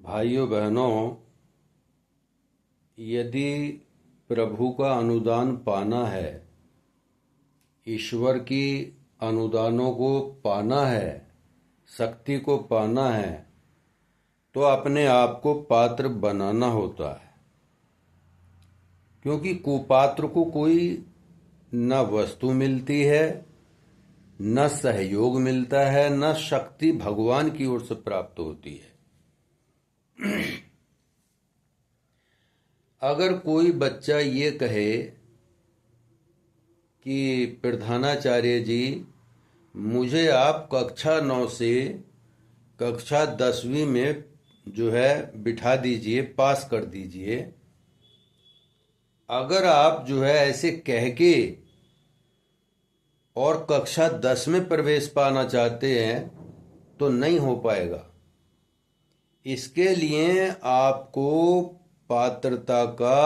भाइयों बहनों, यदि प्रभु का अनुदान पाना है, ईश्वर की अनुदानों को पाना है, शक्ति को पाना है, तो अपने आप को पात्र बनाना होता है। क्योंकि कुपात्र को कोई न वस्तु मिलती है, न सहयोग मिलता है, न शक्ति भगवान की ओर से प्राप्त होती है। अगर कोई बच्चा ये कहे कि प्रधानाचार्य जी, मुझे आप कक्षा 9 से कक्षा 10वीं में जो है बिठा दीजिए, पास कर दीजिए। अगर आप जो है ऐसे कह के और कक्षा 10 में प्रवेश पाना चाहते हैं तो नहीं हो पाएगा। इसके लिए आपको पात्रता का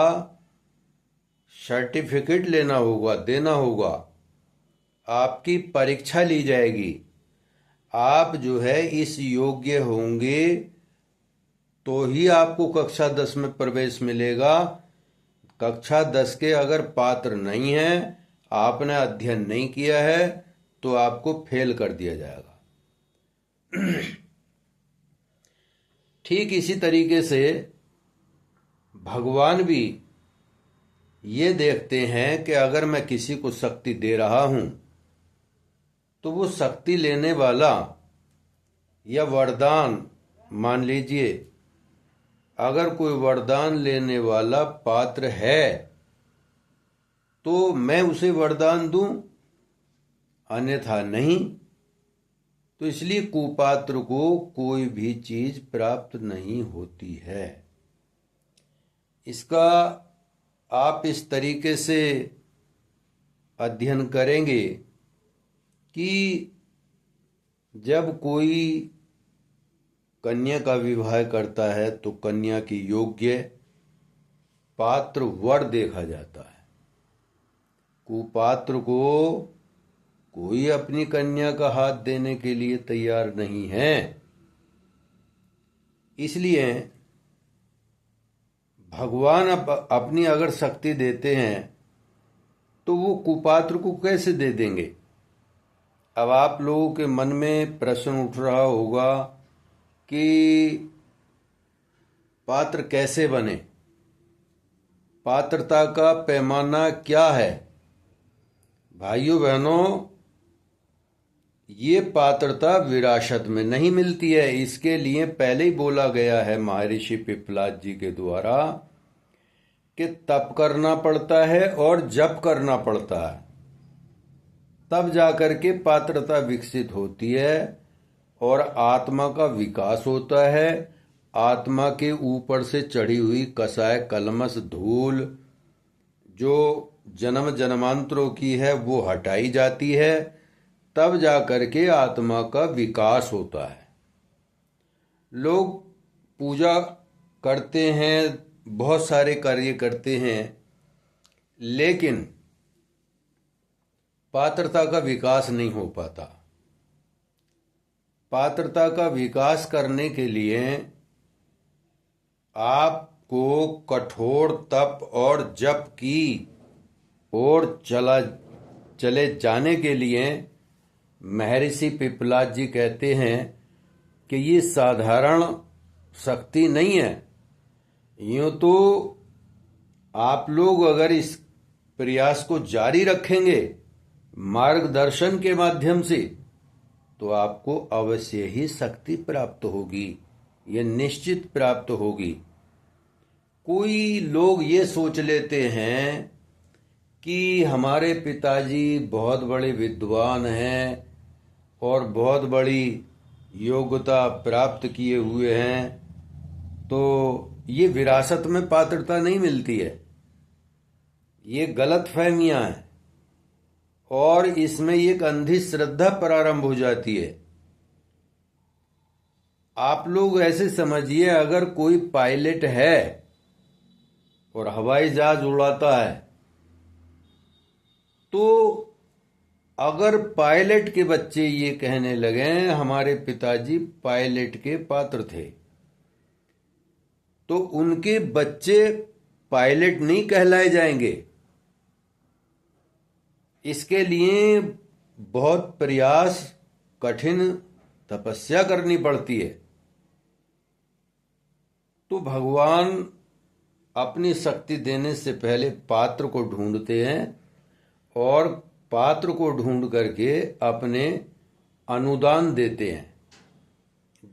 सर्टिफिकेट लेना होगा, देना होगा। आपकी परीक्षा ली जाएगी। आप जो है इस योग्य होंगे तो ही आपको कक्षा 10 में प्रवेश मिलेगा। कक्षा 10 के अगर पात्र नहीं है, आपने अध्ययन नहीं किया है, तो आपको फेल कर दिया जाएगा। ठीक इसी तरीके से भगवान भी ये देखते हैं कि अगर मैं किसी को शक्ति दे रहा हूं तो वो शक्ति लेने वाला या वरदान, मान लीजिए अगर कोई वरदान लेने वाला पात्र है तो मैं उसे वरदान दूं, अन्यथा नहीं। तो इसलिए कुपात्र को कोई भी चीज प्राप्त नहीं होती है। इसका आप इस तरीके से अध्ययन करेंगे कि जब कोई कन्या का विवाह करता है तो कन्या की योग्य पात्र वर देखा जाता है। कुपात्र को कोई अपनी कन्या का हाथ देने के लिए तैयार नहीं है। इसलिए भगवान अपनी अगर शक्ति देते हैं तो वो कुपात्र को कैसे दे देंगे। अब आप लोगों के मन में प्रश्न उठ रहा होगा कि पात्र कैसे बने, पात्रता का पैमाना क्या है। भाइयों बहनों, ये पात्रता विरासत में नहीं मिलती है। इसके लिए पहले ही बोला गया है महर्षि पिपलाद जी के द्वारा कि तप करना पड़ता है और जप करना पड़ता है, तब जाकर के पात्रता विकसित होती है और आत्मा का विकास होता है। आत्मा के ऊपर से चढ़ी हुई कसाय कलमस धूल जो जन्म जन्मांतरों की है वो हटाई जाती है, तब जाकर के आत्मा का विकास होता है। लोग पूजा करते हैं, बहुत सारे कार्य करते हैं, लेकिन पात्रता का विकास नहीं हो पाता। पात्रता का विकास करने के लिए आपको कठोर तप और जप की ओर चले जाने के लिए महर्षि पिपलाद जी कहते हैं कि ये साधारण शक्ति नहीं है। यूं तो आप लोग अगर इस प्रयास को जारी रखेंगे मार्गदर्शन के माध्यम से तो आपको अवश्य ही शक्ति प्राप्त होगी, यह निश्चित प्राप्त होगी। कोई लोग ये सोच लेते हैं कि हमारे पिताजी बहुत बड़े विद्वान हैं और बहुत बड़ी योग्यता प्राप्त किए हुए हैं, तो ये विरासत में पात्रता नहीं मिलती है। ये गलत फहमियां हैं और इसमें एक अंधी श्रद्धा प्रारंभ हो जाती है। आप लोग ऐसे समझिए, अगर कोई पायलट है और हवाई जहाज उड़ाता है तो अगर पायलट के बच्चे ये कहने लगे हमारे पिताजी पायलट के पात्र थे, तो उनके बच्चे पायलट नहीं कहलाए जाएंगे। इसके लिए बहुत प्रयास, कठिन तपस्या करनी पड़ती है। तो भगवान अपनी शक्ति देने से पहले पात्र को ढूंढते हैं और पात्र को ढूंढ करके अपने अनुदान देते हैं।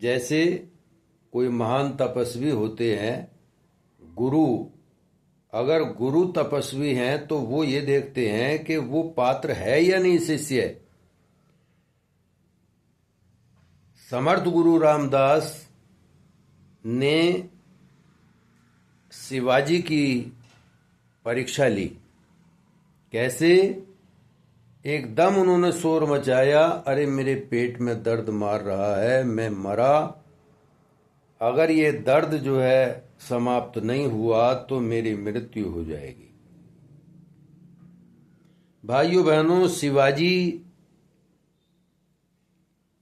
जैसे कोई महान तपस्वी होते हैं, गुरु, अगर गुरु तपस्वी हैं तो वो ये देखते हैं कि वो पात्र है या नहीं शिष्य। समर्थ गुरु रामदास ने शिवाजी की परीक्षा ली। कैसे? एकदम उन्होंने शोर मचाया, अरे मेरे पेट में दर्द मार रहा है, मैं मरा। अगर ये दर्द जो है समाप्त नहीं हुआ तो मेरी मृत्यु हो जाएगी। भाइयों बहनों, शिवाजी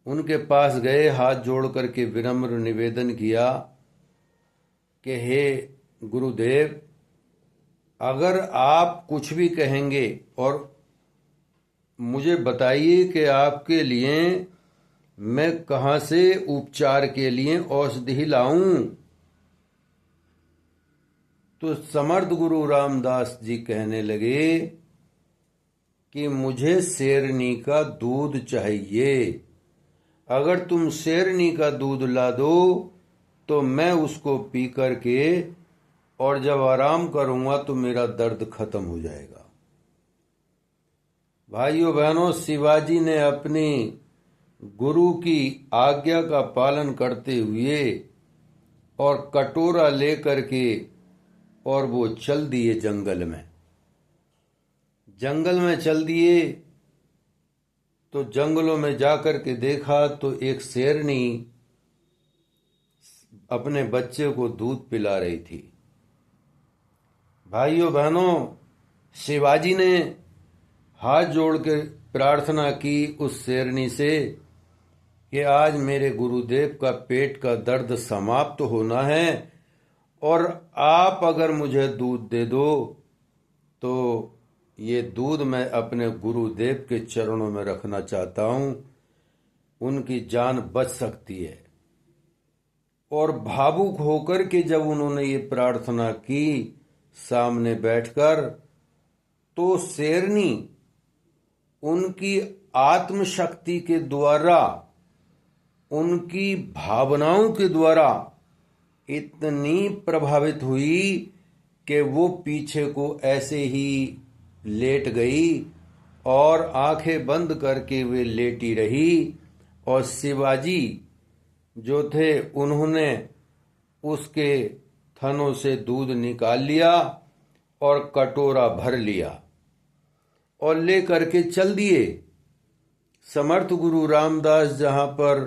उनके पास गए, हाथ जोड़ करके विनम्र निवेदन किया कि हे गुरुदेव, अगर आप कुछ भी कहेंगे और मुझे बताइए कि आपके लिए मैं कहाँ से उपचार के लिए औषधि लाऊं। तो समर्थ गुरु रामदास जी कहने लगे कि मुझे शेरनी का दूध चाहिए। अगर तुम शेरनी का दूध ला दो तो मैं उसको पी करके और जब आराम करूंगा तो मेरा दर्द खत्म हो जाएगा। भाइयों बहनों, शिवाजी ने अपनी गुरु की आज्ञा का पालन करते हुए और कटोरा लेकर के और वो चल दिए जंगल में। जंगल में चल दिए तो जंगलों में जाकर के देखा तो एक शेरनी अपने बच्चे को दूध पिला रही थी। भाइयों बहनों, शिवाजी ने हाथ जोड़ के प्रार्थना की उस शेरनी से कि आज मेरे गुरुदेव का पेट का दर्द समाप्त होना है और आप अगर मुझे दूध दे दो तो ये दूध मैं अपने गुरुदेव के चरणों में रखना चाहता हूं, उनकी जान बच सकती है। और भावुक होकर के जब उन्होंने ये प्रार्थना की सामने बैठकर, तो शेरनी उनकी आत्मशक्ति के द्वारा, उनकी भावनाओं के द्वारा इतनी प्रभावित हुई कि वो पीछे को ऐसे ही लेट गई और आंखें बंद करके वे लेटी रही। और शिवाजी जो थे उन्होंने उसके थनों से दूध निकाल लिया और कटोरा भर लिया और ले करके चल दिए। समर्थ गुरु रामदास जहां पर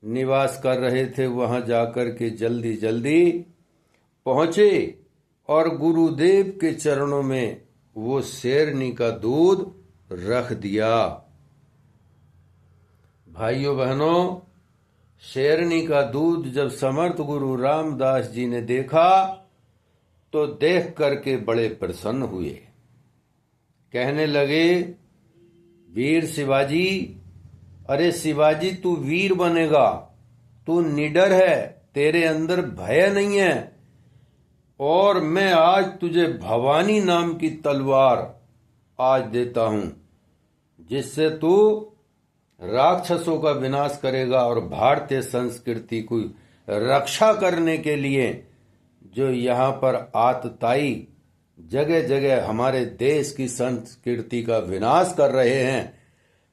निवास कर रहे थे वहां जाकर के जल्दी जल्दी पहुंचे और गुरुदेव के चरणों में वो शेरनी का दूध रख दिया। भाइयों बहनों, शेरनी का दूध जब समर्थ गुरु रामदास जी ने देखा तो देख करके बड़े प्रसन्न हुए। कहने लगे, वीर शिवाजी, अरे शिवाजी तू वीर बनेगा, तू निडर है, तेरे अंदर भय नहीं है और मैं आज तुझे भवानी नाम की तलवार आज देता हूं जिससे तू राक्षसों का विनाश करेगा और भारतीय संस्कृति की रक्षा करने के लिए जो यहाँ पर आतताई जगह जगह हमारे देश की संस्कृति का विनाश कर रहे हैं,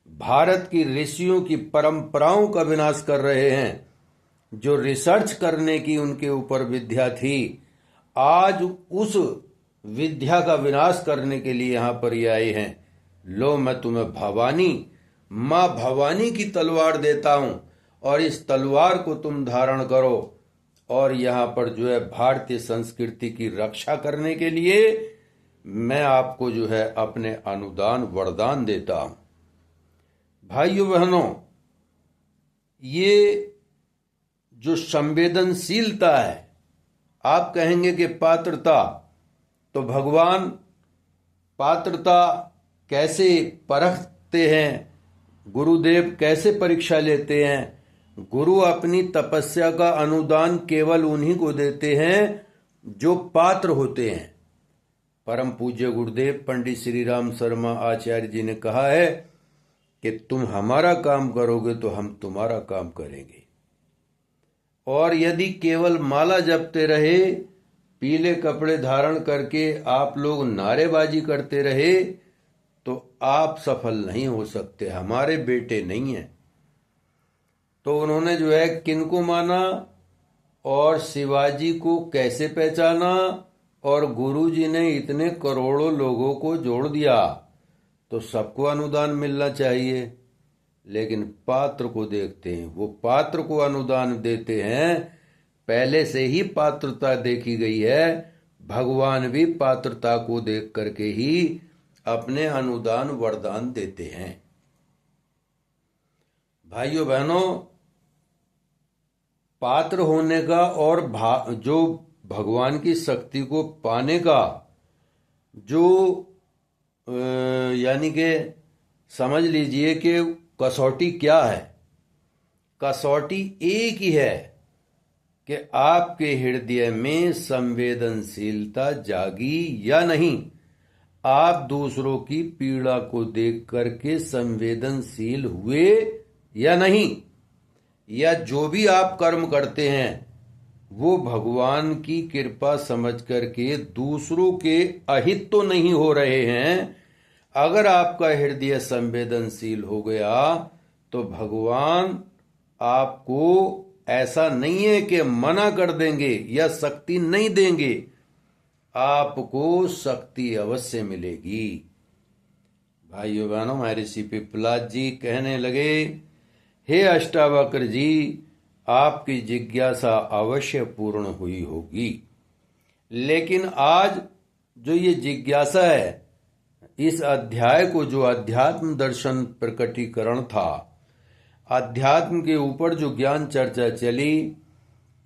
भारत की ऋषियों की परंपराओं का विनाश कर रहे हैं, जो रिसर्च करने की उनके ऊपर विद्या थी, आज उस विद्या का विनाश करने के लिए यहाँ पर ये आए हैं। लो मैं तुम्हें भवानी, माँ भवानी की तलवार देता हूं और इस तलवार को तुम धारण करो और यहाँ पर जो है भारतीय संस्कृति की रक्षा करने के लिए मैं आपको जो है अपने अनुदान वरदान देता हूं। भाइयों बहनों, ये जो संवेदनशीलता है आप कहेंगे कि पात्रता, तो भगवान पात्रता कैसे परखते हैं, गुरुदेव कैसे परीक्षा लेते हैं? गुरु अपनी तपस्या का अनुदान केवल उन्हीं को देते हैं जो पात्र होते हैं। परम पूज्य गुरुदेव पंडित श्री राम शर्मा आचार्य जी ने कहा है कि तुम हमारा काम करोगे तो हम तुम्हारा काम करेंगे। और यदि केवल माला जपते रहे, पीले कपड़े धारण करके आप लोग नारेबाजी करते रहे, तो आप सफल नहीं हो सकते, हमारे बेटे नहीं हैं। तो उन्होंने जो है किनको माना और शिवाजी को कैसे पहचाना, और गुरुजी ने इतने करोड़ों लोगों को जोड़ दिया, तो सबको अनुदान मिलना चाहिए। लेकिन पात्र को देखते हैं, वो पात्र को अनुदान देते हैं। पहले से ही पात्रता देखी गई है। भगवान भी पात्रता को देख करके ही अपने अनुदान वरदान देते हैं। भाइयों बहनों, पात्र होने का और जो भगवान की शक्ति को पाने का जो यानी कि समझ लीजिए कि कसौटी क्या है। कसौटी एक ही है कि आपके हृदय में संवेदनशीलता जागी या नहीं, आप दूसरों की पीड़ा को देख करके संवेदनशील हुए या नहीं, या जो भी आप कर्म करते हैं वो भगवान की कृपा समझ करके दूसरों के अहित तो नहीं हो रहे हैं। अगर आपका हृदय संवेदनशील हो गया तो भगवान आपको ऐसा नहीं है कि मना कर देंगे या शक्ति नहीं देंगे, आपको शक्ति अवश्य मिलेगी। भाइयों बहनों, महर्षि पिपलाद जी कहने लगे, हे अष्टावक्र जी, आपकी जिज्ञासा अवश्य पूर्ण हुई होगी। लेकिन आज जो ये जिज्ञासा है, इस अध्याय को जो अध्यात्म दर्शन प्रकटीकरण था, अध्यात्म के ऊपर जो ज्ञान चर्चा चली,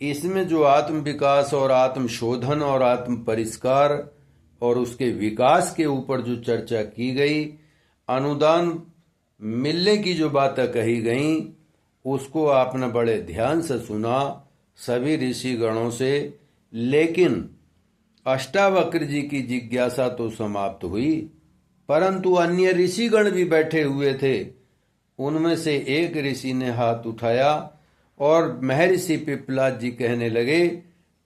इसमें जो आत्म विकास और आत्म शोधन और आत्म परिष्कार और उसके विकास के ऊपर जो चर्चा की गई, अनुदान मिलने की जो बातें कही गईं, उसको आपने बड़े ध्यान से सुना सभी ऋषि गणों से। लेकिन अष्टावक्र जी की जिज्ञासा तो समाप्त हुई, परंतु अन्य ऋषिगण भी बैठे हुए थे। उनमें से एक ऋषि ने हाथ उठाया और महर्षि पिपलाद जी कहने लगे,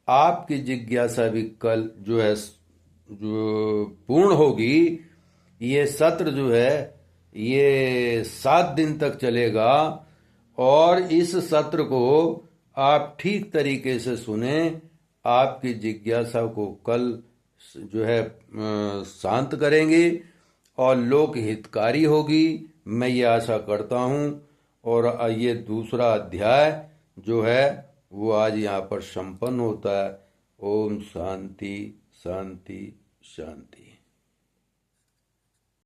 आपकी जिज्ञासा भी कल जो है जो पूर्ण होगी। ये सत्र जो है ये 7 दिन तक चलेगा, और इस सत्र को आप ठीक तरीके से सुने। आपकी जिज्ञासा को कल जो है शांत करेंगे और लोक हितकारी होगी, मैं ये आशा करता हूँ। और ये दूसरा अध्याय जो है वो आज यहाँ पर संपन्न होता है। ओम शांति शांति शांति।